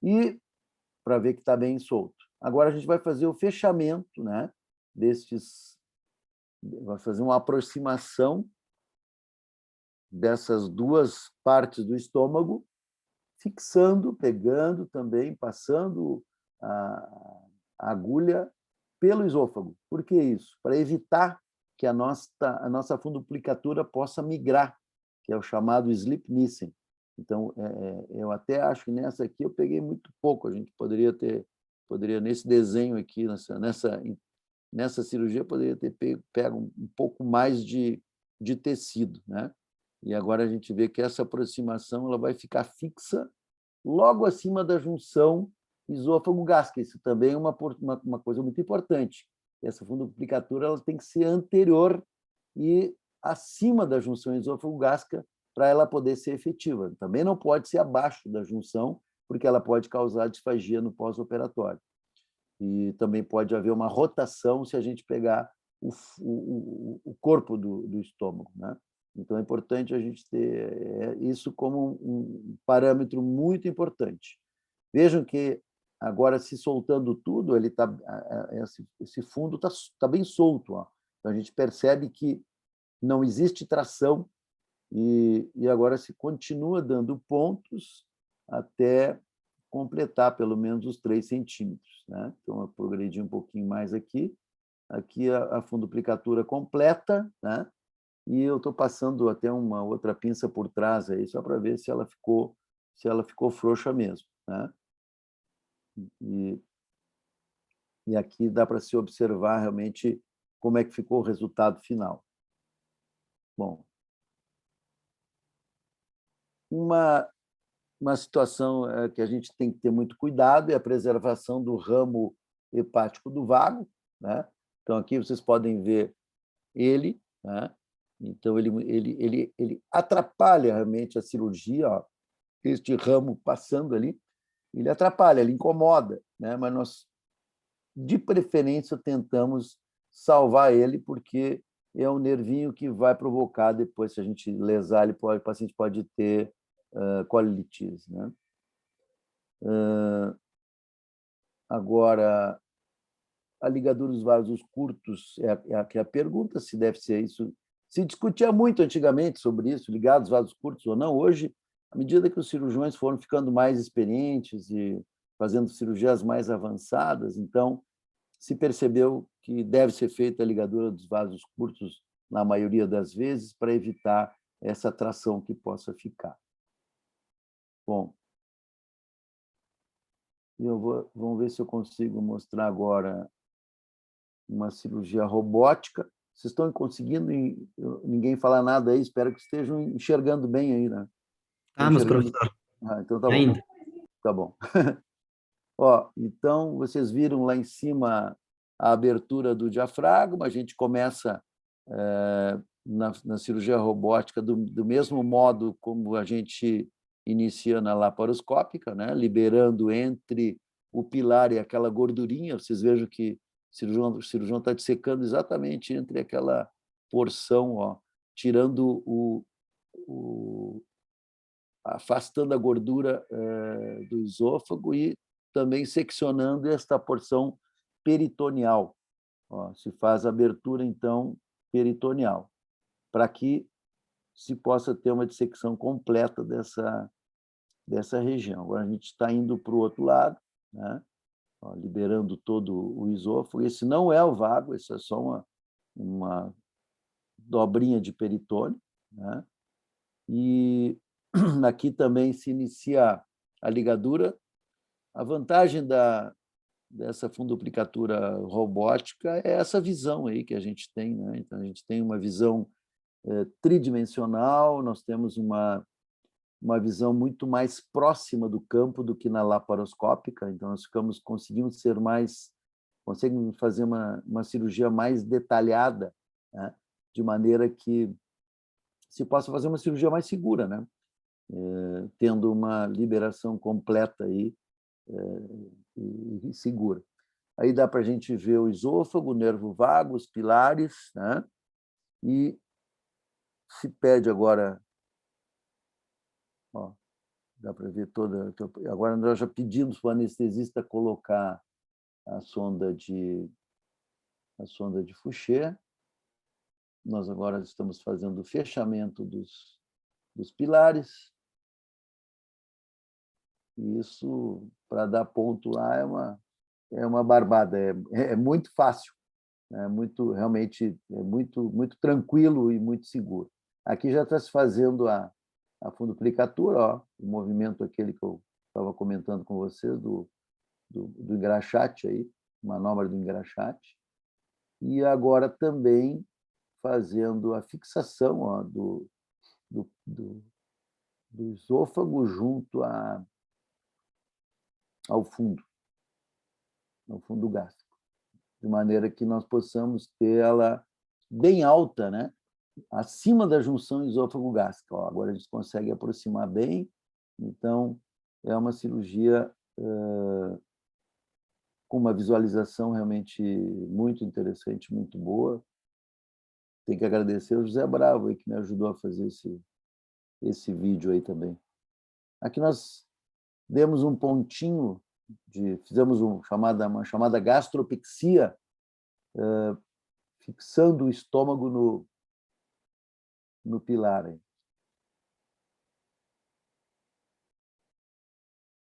e para ver que está bem solto. Agora a gente vai fazer o fechamento, né, vai fazer uma aproximação dessas duas partes do estômago, fixando, pegando também, passando a agulha pelo esôfago. Por que isso? Para evitar que a nossa funduplicatura possa migrar, que é o chamado Sleep Nissen. Então, eu até acho que nessa aqui eu peguei muito pouco. A gente poderia nesse desenho aqui, nessa cirurgia, poderia ter pego um pouco mais de tecido, né? E agora a gente vê que essa aproximação ela vai ficar fixa logo acima da junção esôfago-gástrica. Isso também é uma coisa muito importante. Essa funduplicatura ela tem que ser anterior e acima da junção esôfago-gástrica para ela poder ser efetiva. Também não pode ser abaixo da junção, porque ela pode causar disfagia no pós-operatório. E também pode haver uma rotação se a gente pegar o corpo do estômago, né? Então, é importante a gente ter isso como um parâmetro muito importante. Vejam que, agora, se soltando tudo, esse fundo está bem solto. Ó. Então, a gente percebe que não existe tração e agora se continua dando pontos até completar pelo menos os 3 centímetros. Né? Então, eu progredi um pouquinho mais aqui. Aqui a funduplicatura completa, né? E eu estou passando até uma outra pinça por trás aí, só para ver se ela ficou frouxa mesmo, né? E aqui dá para se observar realmente como é que ficou o resultado final. Bom, uma situação que a gente tem que ter muito cuidado é a preservação do ramo hepático do vago, né? Então, aqui vocês podem ver ele, né? Então, ele atrapalha realmente a cirurgia, ó, este ramo passando ali, ele atrapalha, ele incomoda, né? Mas nós, de preferência, tentamos salvar ele, porque é um nervinho que vai provocar depois, se a gente lesar, o paciente pode ter colitise, né? Agora, a ligadura dos vasos curtos é a pergunta, se deve ser isso. Se discutia muito antigamente sobre isso, ligados vasos curtos ou não. Hoje, à medida que os cirurgiões foram ficando mais experientes e fazendo cirurgias mais avançadas, então se percebeu que deve ser feita a ligadura dos vasos curtos na maioria das vezes para evitar essa tração que possa ficar. Bom, vamos ver se eu consigo mostrar agora uma cirurgia robótica. Vocês estão conseguindo, ninguém falar nada aí, espero que estejam enxergando bem aí, né? Estamos, professor. Então tá bom. Ainda. Tá bom. Ó, então, vocês viram lá em cima a abertura do diafragma, a gente começa na cirurgia robótica do mesmo modo como a gente inicia na laparoscópica, né? Liberando entre o pilar e aquela gordurinha. Vocês vejam que o cirurgião está dissecando exatamente entre aquela porção, ó, tirando afastando a gordura do esôfago e também seccionando esta porção peritoneal. Ó, se faz a abertura, então, peritoneal, para que se possa ter uma dissecção completa dessa região. Agora a gente está indo para o outro lado, né? Ó, liberando todo o esôfago. Esse não é o vago, esse é só uma dobrinha de peritônio, né? E aqui também se inicia a ligadura. A vantagem dessa funduplicatura robótica é essa visão aí que a gente tem, né? Então, a gente tem uma visão tridimensional, nós temos uma visão muito mais próxima do campo do que na laparoscópica, então nós conseguimos fazer uma cirurgia mais detalhada, né? De maneira que se possa fazer uma cirurgia mais segura, né? Tendo uma liberação completa aí, e segura. Aí dá para a gente ver o esôfago, o nervo vago, os pilares, né? E se pede agora, ó, dá para ver toda. Agora nós já pedimos para o anestesista colocar a sonda de Foucher. Nós agora estamos fazendo o fechamento dos pilares. E isso, para dar ponto lá, é uma barbada, é muito fácil, realmente é muito tranquilo e muito seguro. Aqui já está se fazendo a fundoplicatura, ó, o movimento aquele que eu estava comentando com vocês, do engraxate, aí, manobra do engraxate, e agora também fazendo a fixação, ó, do esôfago junto ao fundo gástrico, de maneira que nós possamos ter ela bem alta, né? Acima da junção esôfago-gástrica. Agora a gente consegue aproximar bem, então é uma cirurgia com uma visualização realmente muito interessante, muito boa. Tem que agradecer ao José Bravo, aí, que me ajudou a fazer esse vídeo aí também. Aqui nós demos um pontinho, fizemos uma chamada gastropexia, fixando o estômago no pilar,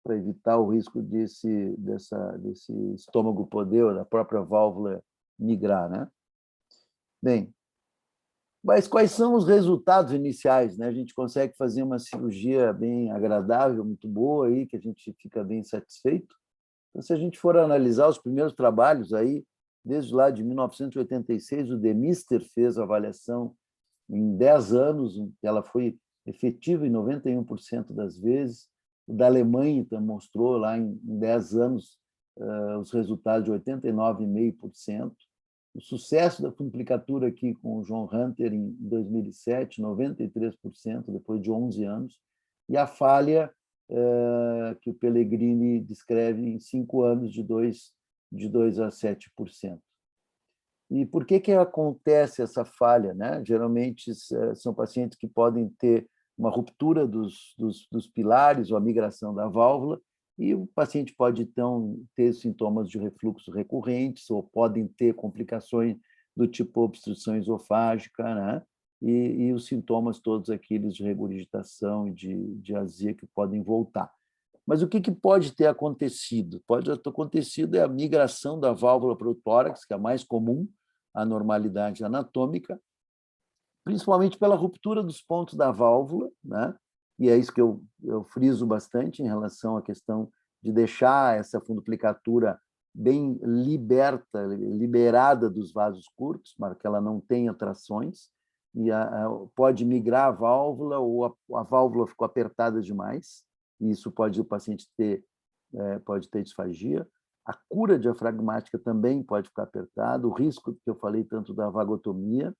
para evitar o risco desse estômago poder, da própria válvula migrar, né? Bem, mas quais são os resultados iniciais, né? A gente consegue fazer uma cirurgia bem agradável, muito boa, aí, que a gente fica bem satisfeito. Então, se a gente for analisar os primeiros trabalhos, aí, desde lá de 1986, o Demister fez a avaliação em 10 anos, ela foi efetiva em 91% das vezes. O da Alemanha mostrou lá em 10 anos os resultados de 89,5%. O sucesso da fundoplicatura aqui com o John Hunter em 2007, 93%, depois de 11 anos. E a falha que o Pellegrini descreve em 5 anos, de 2 a 7%. E por que acontece essa falha, né? Geralmente são pacientes que podem ter uma ruptura dos pilares ou a migração da válvula, e o paciente pode, então, ter sintomas de refluxo recorrentes, ou podem ter complicações do tipo obstrução esofágica, né? E os sintomas todos aqueles de regurgitação e de azia que podem voltar. Mas o que pode ter acontecido? Pode ter acontecido a migração da válvula para o tórax, que é a mais comum, a normalidade anatômica, principalmente pela ruptura dos pontos da válvula, né? E é isso que eu friso bastante em relação à questão de deixar essa fundoplicatura bem liberada dos vasos curtos, para que ela não tenha trações, e pode migrar a válvula, ou a válvula ficou apertada demais, e isso o paciente pode ter disfagia. A cura diafragmática também pode ficar apertada, o risco que eu falei tanto da vagotomia,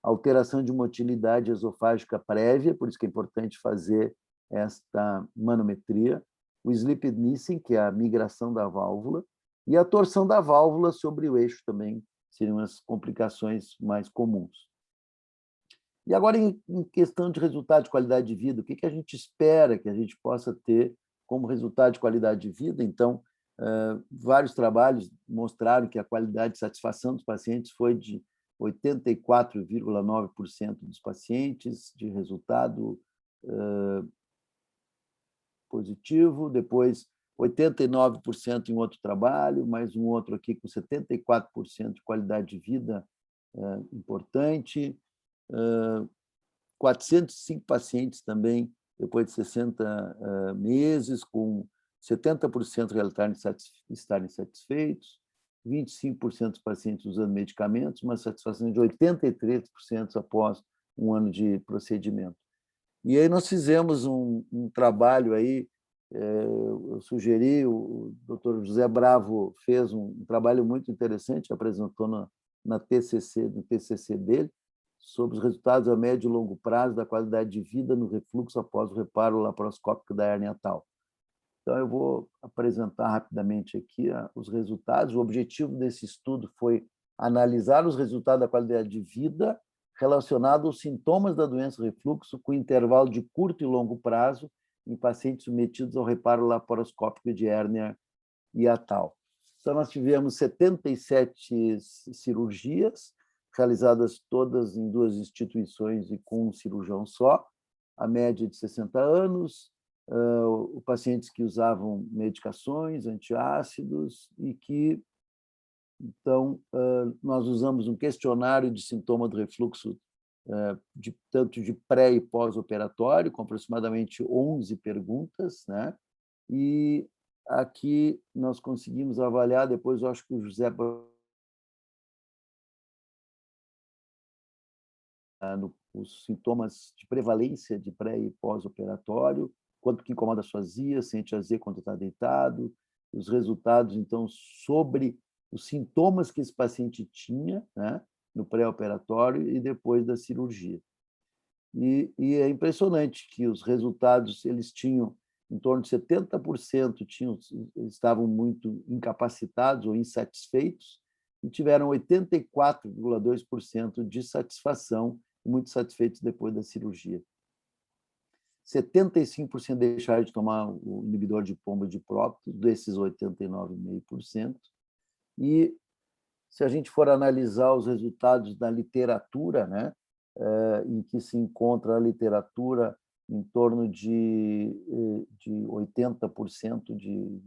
alteração de motilidade esofágica prévia, por isso que é importante fazer esta manometria, o sleep missing, que é a migração da válvula, e a torção da válvula sobre o eixo também seriam as complicações mais comuns. E agora, em questão de resultado de qualidade de vida, o que a gente espera que a gente possa ter como resultado de qualidade de vida? Então, vários trabalhos mostraram que a qualidade de satisfação dos pacientes foi de 84,9% dos pacientes de resultado positivo, depois 89% em outro trabalho, mais um outro aqui com 74% de qualidade de vida importante, 405 pacientes também, depois de 60 meses, com 70% estarem satisfeitos, 25% dos pacientes usando medicamentos, uma satisfação de 83% após um ano de procedimento. E aí nós fizemos um trabalho aí, eu sugeri, o Dr. José Bravo fez um trabalho muito interessante, apresentou no TCC dele, sobre os resultados a médio e longo prazo da qualidade de vida no refluxo após o reparo laparoscópico da hérnia tal. Então, eu vou apresentar rapidamente aqui os resultados. O objetivo desse estudo foi analisar os resultados da qualidade de vida relacionados aos sintomas da doença refluxo com intervalo de curto e longo prazo em pacientes submetidos ao reparo laparoscópico de hérnia hiatal. Então, nós tivemos 77 cirurgias, realizadas todas em 2 instituições e com um cirurgião só, a média de 60 anos, pacientes que usavam medicações, antiácidos, e que, então, nós usamos um questionário de sintoma do refluxo, tanto de pré- e pós-operatório, com aproximadamente 11 perguntas, né? E aqui nós conseguimos avaliar, depois eu acho que o José, os sintomas de prevalência de pré- e pós-operatório, quanto que incomoda a sua azia, sente azia quando está deitado, os resultados, então, sobre os sintomas que esse paciente tinha, né, no pré-operatório e depois da cirurgia. E é impressionante que os resultados, eles tinham em torno de 70% estavam muito incapacitados ou insatisfeitos, e tiveram 84,2% de satisfação, muito satisfeitos depois da cirurgia. 75% deixaram de tomar o inibidor de pomba de próprio, desses 89,5%. E se a gente for analisar os resultados da literatura, né, em que se encontra a literatura em torno de 80% de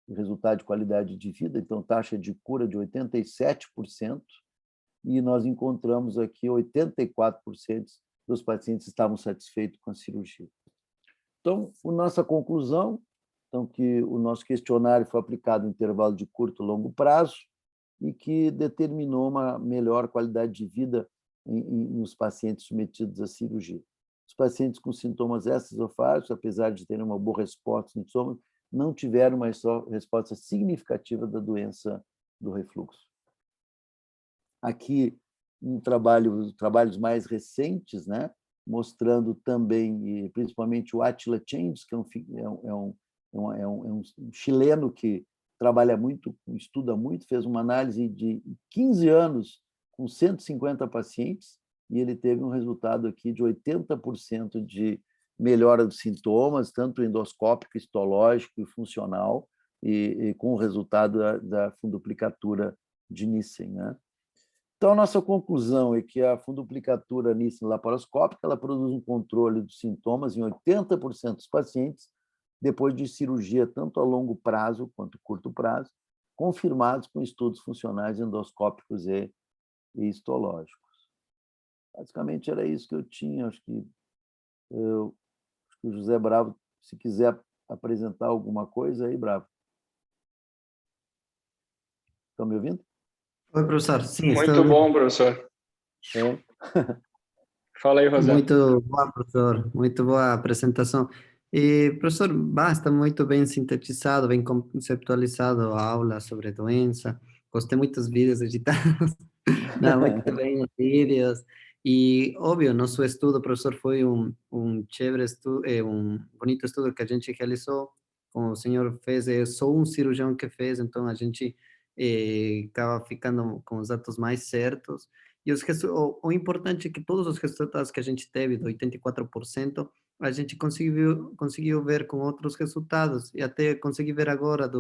resultado de qualidade de vida, então taxa de cura de 87%, e nós encontramos aqui 84% dos pacientes estavam satisfeitos com a cirurgia. Então, a nossa conclusão, então, que o nosso questionário foi aplicado em intervalo de curto e longo prazo e que determinou uma melhor qualidade de vida nos pacientes submetidos à cirurgia. Os pacientes com sintomas extraesofágicos, apesar de terem uma boa resposta nos sintomas, não tiveram uma resposta significativa da doença do refluxo. Aqui, trabalhos mais recentes, né, mostrando também, principalmente, o Attila Changes, que é um chileno que trabalha muito, estuda muito, fez uma análise de 15 anos com 150 pacientes, e ele teve um resultado aqui de 80% de melhora dos sintomas, tanto endoscópico, histológico e funcional, e com o resultado da funduplicatura de Nissen, né? Então, a nossa conclusão é que a funduplicatura Nissen laparoscópica ela produz um controle dos sintomas em 80% dos pacientes depois de cirurgia, tanto a longo prazo quanto curto prazo, confirmados com estudos funcionais endoscópicos e histológicos. Basicamente, era isso que eu tinha. Acho que o José Bravo, se quiser apresentar alguma coisa aí, Bravo. Estão me ouvindo? Oi, professor. Sim, estou Muito ouvindo. bom, professor. É. Fala aí, Rosé. Muito boa, professor. Muito boa apresentação. E, professor, basta muito bem sintetizado, bem conceptualizado a aula sobre doença. Gostei muito dos vídeos editados. Não, muito bem os vídeos. E, óbvio, nosso estudo, professor, foi chévere estudo, um bonito estudo que a gente realizou. Como o senhor fez, é só um cirurgião que fez, então a gente acaba ficando com os dados mais certos. E o importante é que todos os resultados que a gente teve, do 84%, a gente conseguiu ver com outros resultados. E até consegui ver agora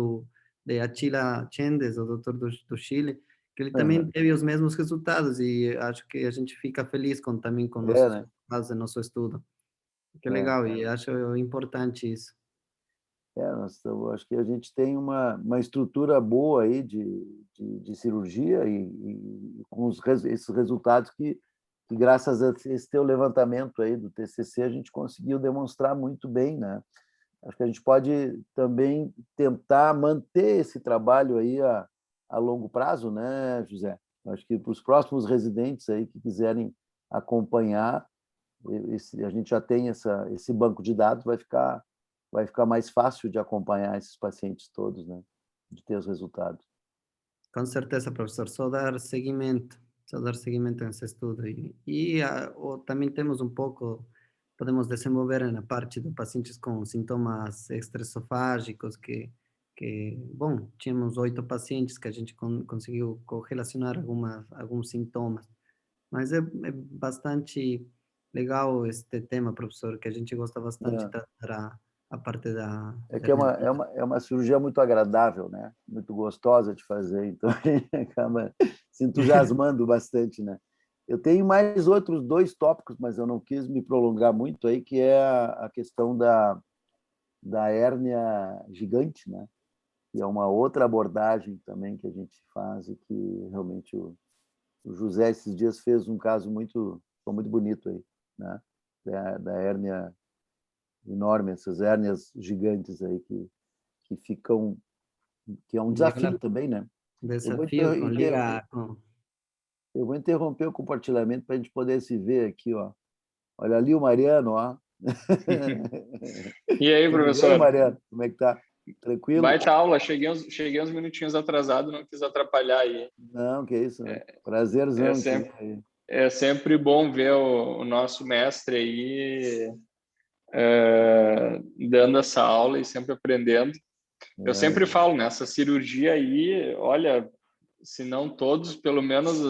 de Attila Chendes, o doutor do Chile, que ele também teve os mesmos resultados. E acho que a gente fica feliz também com nossos Né? resultados do nosso estudo. Que É. legal, e acho importante isso. Acho que a gente tem uma estrutura boa aí de cirurgia e com esses resultados que, graças a esse teu levantamento aí do TCC, a gente conseguiu demonstrar muito bem, né? Acho que a gente pode também tentar manter esse trabalho aí a longo prazo, né, José? Acho que para os próximos residentes aí que quiserem acompanhar, a gente já tem esse banco de dados, vai ficar mais fácil de acompanhar esses pacientes todos, né? De ter os resultados. Com certeza, professor. Só dar seguimento nesse estudo. Também temos podemos desenvolver na parte de pacientes com sintomas extraesofágicos, bom, tínhamos 8 pacientes que a gente conseguiu correlacionar alguns sintomas. Mas é bastante legal este tema, professor, que a gente gosta bastante de tratar a parte da É que é uma, hernia. é uma cirurgia muito agradável, né? Muito gostosa de fazer, então a gente acaba se entusiasmando bastante, né? Eu tenho mais outros dois tópicos, mas eu não quis me prolongar muito aí, que é a questão da hérnia gigante, né? Que é uma outra abordagem também que a gente faz e que realmente o José esses dias fez um caso muito bonito aí, né? Da hérnia enorme, essas hérnias gigantes aí que ficam, que é um E agora, desafio também, né? Eu vou, desafio com liga com... eu vou interromper o compartilhamento para a gente poder se ver aqui, ó. Olha ali o Mariano, ó. E aí, Tudo bem, professor? Mariano? Como é que tá? Tranquilo? Baita aula. Cheguei uns minutinhos atrasado, não quis atrapalhar aí. Não, que isso, né? É Prazerzão te ver sempre, aí. é sempre bom ver o nosso mestre aí dando essa aula e sempre aprendendo. Eu sempre É, falo, nessa cirurgia aí, olha, se não todos, pelo menos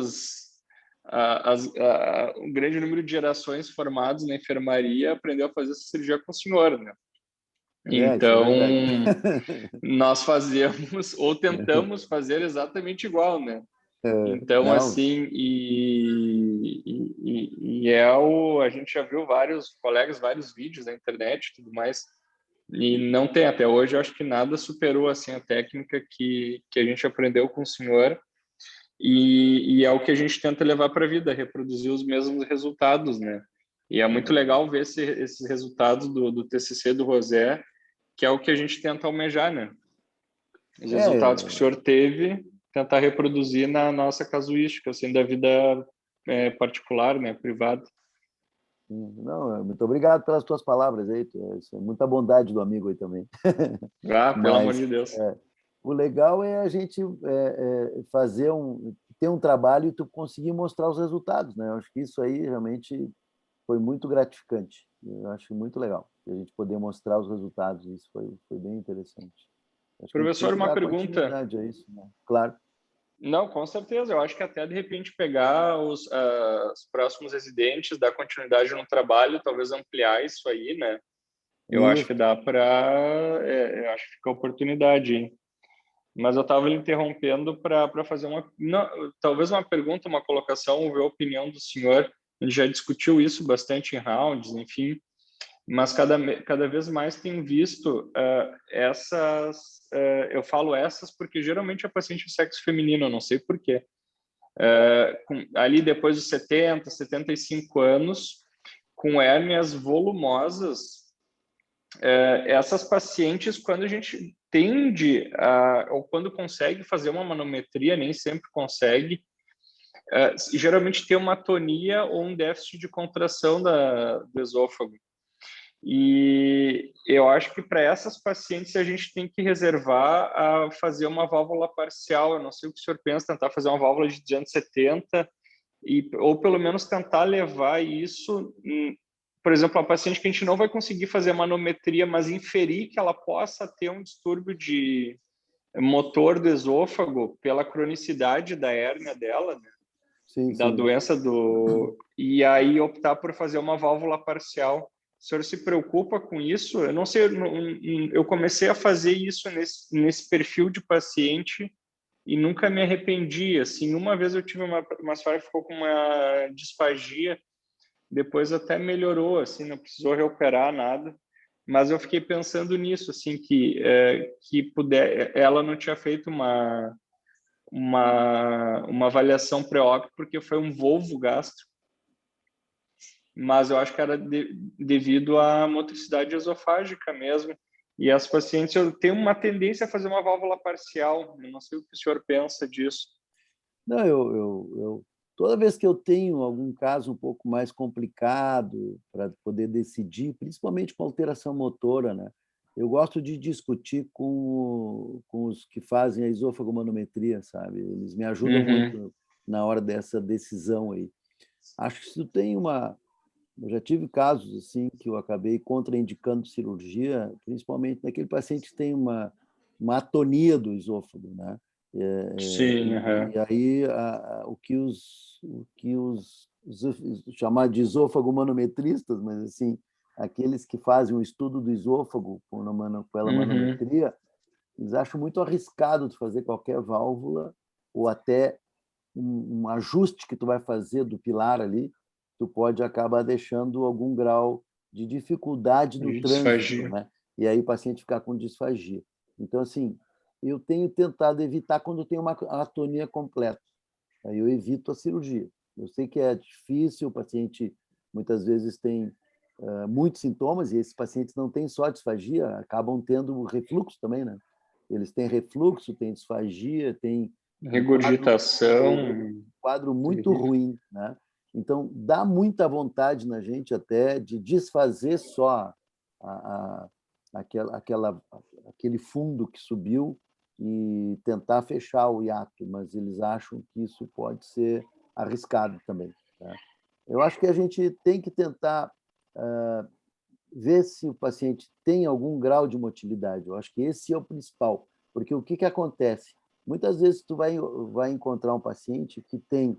um grande número de gerações formadas na enfermaria aprendeu a fazer essa cirurgia com o senhor, né? isso é Então, verdade. nós fazemos ou tentamos fazer exatamente igual, né? Então, Não, assim, a gente já viu vários colegas, vários vídeos na internet e tudo mais, e não tem até hoje, eu acho que nada superou assim a técnica que a gente aprendeu com o senhor, e é o que a gente tenta levar para a vida, reproduzir os mesmos resultados, né? E é muito legal ver esses resultados do TCC do Rosé, que é o que a gente tenta almejar, né? Os resultados que o é, senhor teve, tentar reproduzir na nossa casuística, assim, da vida particular, né, privada. não, muito obrigado pelas tuas palavras aí, isso é muita bondade do amigo aí também. Ah, pelo amor Mas de Deus. o legal é a gente fazer ter um trabalho e tu conseguir mostrar os resultados, né? Eu acho que isso aí realmente foi muito gratificante. Eu acho muito legal a gente poder mostrar os resultados. Isso foi bem interessante. Acho que a gente tem Professor, que uma dar pergunta. continuidade a isso, né? Claro. Não, com certeza. Eu acho que até de repente pegar os próximos residentes, dar continuidade no trabalho, talvez ampliar isso aí, né? Eu acho que Isso. dá para. Eu acho que fica a oportunidade, hein? Mas eu estava lhe interrompendo para fazer talvez uma pergunta, uma colocação, ver a opinião do senhor. A gente já discutiu isso bastante em rounds, enfim, mas cada vez mais tenho visto eu falo essas porque geralmente é paciente de sexo feminino, eu não sei por quê. Ali depois dos 70, 75 anos, com hérnias volumosas, essas pacientes, quando a gente ou quando consegue fazer uma manometria, nem sempre consegue, geralmente tem uma atonia ou um déficit de contração do esôfago. E eu acho que para essas pacientes a gente tem que reservar a fazer uma válvula parcial. Eu não sei o que o senhor pensa, tentar fazer uma válvula de 270, ou pelo menos tentar levar isso. Por exemplo, a paciente que a gente não vai conseguir fazer manometria, mas inferir que ela possa ter um distúrbio de motor do esôfago pela cronicidade da hérnia dela, né? Sim, Da sim. doença e aí optar por fazer uma válvula parcial. O senhor se preocupa com isso? Eu não sei, eu comecei a fazer isso nesse perfil de paciente e nunca me arrependi. Assim, uma vez eu tive uma senhora que ficou com uma disfagia, depois até melhorou, assim, não precisou reoperar nada. Mas eu fiquei pensando nisso, assim, ela não tinha feito uma avaliação pré-op porque foi um volvo gástrico, mas eu acho que era devido à motricidade esofágica mesmo. E as pacientes, eu tenho uma tendência a fazer uma válvula parcial. Eu não sei o que o senhor pensa disso. Não, toda vez que eu tenho algum caso um pouco mais complicado para poder decidir, principalmente com alteração motora, né? Eu gosto de discutir com os que fazem a esofagomanometria, sabe? Eles me ajudam Uhum. muito na hora dessa decisão aí. Acho que se tu tem eu já tive casos assim que eu acabei contraindicando cirurgia, principalmente naquele paciente que tem uma atonia do esôfago, né? Sim, E aí o que os chamar de esôfago manometristas, mas assim aqueles que fazem o estudo do esôfago pela manometria, eles acham muito arriscado de fazer qualquer válvula ou até um ajuste que tu vai fazer do pilar ali, tu pode acabar deixando algum grau de dificuldade no trânsito, né? E aí o paciente ficar com disfagia. Então, assim, eu tenho tentado evitar quando tem uma atonia completa. Aí eu evito a cirurgia. Eu sei que é difícil, o paciente muitas vezes tem muitos sintomas, e esses pacientes não têm só disfagia, acabam tendo refluxo também, né? Eles têm refluxo, têm disfagia, têm regurgitação, quadro muito ruim, né? Então, dá muita vontade na gente até de desfazer só aquele fundo que subiu e tentar fechar o hiato, mas eles acham que isso pode ser arriscado também, né? Eu acho que a gente tem que tentar ver se o paciente tem algum grau de motilidade. Eu acho que esse é o principal, porque o que acontece? Muitas vezes tu vai encontrar um paciente que tem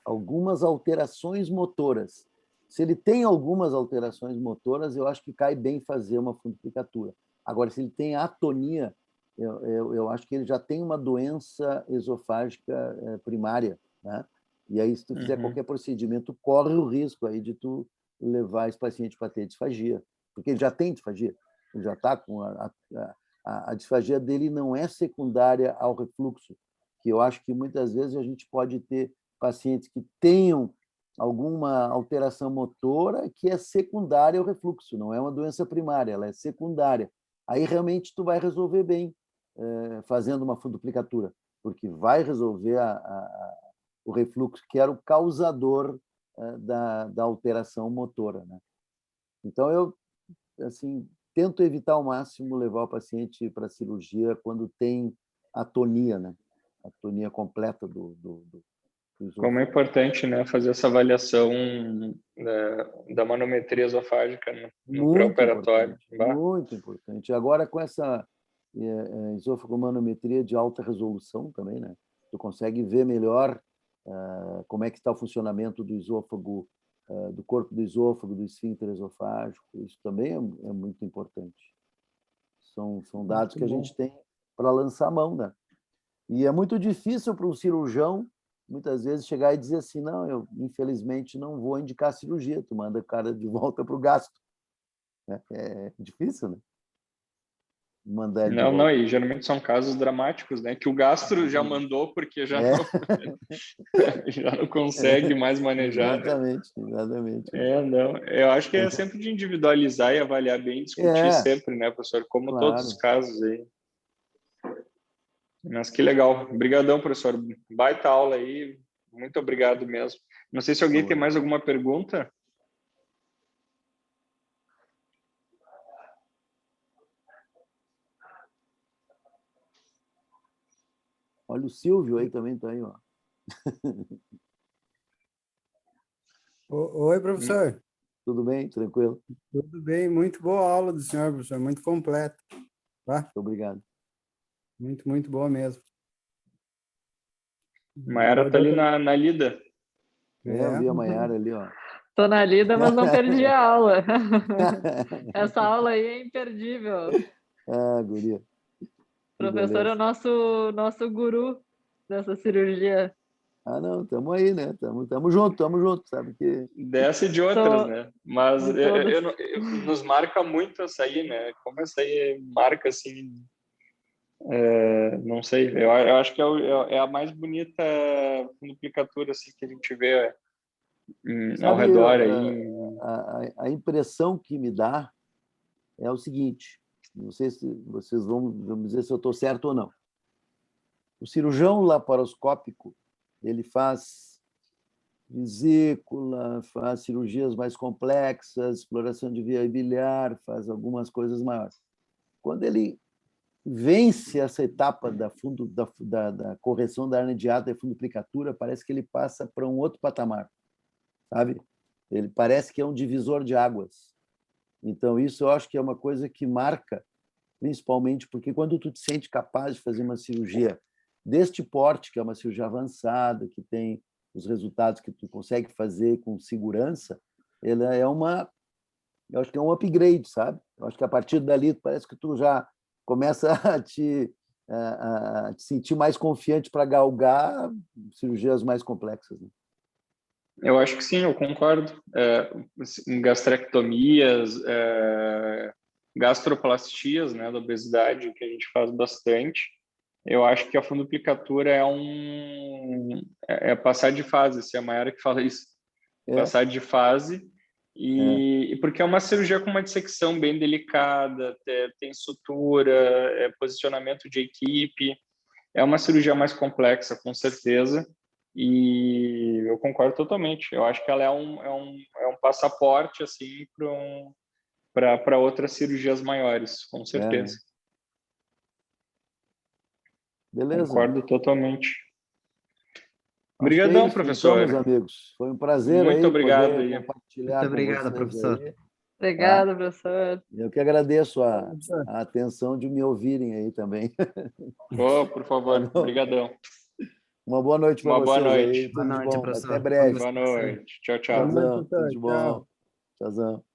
algumas alterações motoras. Se ele tem algumas alterações motoras, eu acho que cai bem fazer uma fundoplicatura. Agora, se ele tem atonia, eu acho que ele já tem uma doença esofágica primária, né? E aí, se tu fizer qualquer procedimento, corre o risco aí de tu levar esse paciente para ter disfagia, porque ele já tem disfagia, ele já está com a disfagia dele não é secundária ao refluxo, que eu acho que muitas vezes a gente pode ter pacientes que tenham alguma alteração motora que é secundária ao refluxo, não é uma doença primária, ela é secundária. Aí realmente tu vai resolver bem fazendo uma fundoplicatura, porque vai resolver o refluxo, que era o causador da alteração motora, né? Então, eu assim, tento evitar ao máximo levar o paciente para a cirurgia quando tem atonia, né? Atonia completa do esôfago. Como é importante, né, fazer essa avaliação da manometria esofágica no pré-operatório. Muito importante. Agora, com essa esofagomanometria de alta resolução também, né? Tu consegue ver melhor como é que está o funcionamento do esôfago, do corpo do esôfago, do esfíncter esofágico. Isso também é muito importante. São dados que a gente tem para lançar a mão, né? E é muito difícil para um cirurgião, muitas vezes, chegar e dizer assim, não, eu, infelizmente, não vou indicar cirurgia, tu manda o cara de volta para o gasto. É difícil, né? Mandar ele de volta. Não, e geralmente são casos dramáticos, né? Que o gastro já mandou porque já não consegue mais manejar. Exatamente. Não. Eu acho que é sempre de individualizar e avaliar bem, discutir sempre, né, professor? Como todos os casos aí. Mas que legal. Obrigadão, professor. Baita aula aí. Muito obrigado mesmo. Não sei se alguém tem mais alguma pergunta. Olha o Silvio aí também está aí, ó. Oi, professor. Tudo bem? Tranquilo? Tudo bem. Muito boa aula do senhor, professor. Muito completa. Tá? Muito obrigado. Muito boa mesmo. Mayara está ali na lida. Eu vi a Mayara ali, ó. Estou na lida, mas não perdi a aula. Essa aula aí é imperdível. Guria. O professor é o nosso guru dessa cirurgia. Não, estamos aí, né? Estamos juntos, sabe? Dessa e de outras, né? Mas nos marca muito essa aí, né? Como essa aí marca, assim... não sei, eu acho que é a mais bonita fundoplicatura assim, que a gente vê ao redor aí. A impressão que me dá é o seguinte, não sei se vocês vão dizer se eu estou certo ou não. O cirurgião laparoscópico, ele faz vesícula, faz cirurgias mais complexas, exploração de via biliar, faz algumas coisas maiores. Quando ele vence essa etapa da correção da hernia de hiato e fundoplicatura, parece que ele passa para um outro patamar, sabe? Ele parece que é um divisor de águas. Então, isso eu acho que é uma coisa que marca, principalmente porque quando tu te sente capaz de fazer uma cirurgia deste porte, que é uma cirurgia avançada, que tem os resultados que tu consegue fazer com segurança, ela é uma eu acho que é um upgrade, sabe? Eu acho que a partir dali parece que tu já começa a te sentir mais confiante para galgar cirurgias mais complexas, né? Eu acho que sim, eu concordo. Em gastrectomias, gastroplastias, né, da obesidade, que a gente faz bastante. Eu acho que a funduplicatura é passar de fase, se é a Mayara que fala isso. Passar de fase, e porque é uma cirurgia com uma dissecção bem delicada, tem sutura, posicionamento de equipe, é uma cirurgia mais complexa, com certeza, e eu concordo totalmente. Eu acho que ela é um passaporte assim para outras cirurgias maiores, com certeza. Beleza. Concordo totalmente. Acho que é Obrigadão, isso, professor. então, meus amigos. Foi um prazer Muito aí obrigado poder aí. compartilhar Muito com obrigado, vocês professor. aí. Obrigada, professor. Eu que agradeço a Professor. atenção de me ouvirem aí também. Oh, por favor, obrigadão. Uma boa noite para Uma boa vocês aí. noite. Boa Tudo de noite, bom. professor. Até breve. Boa noite. Tchau, tchau. Boa noite, Tchazão. Tudo professor. de Tchau. bom. Tchazão.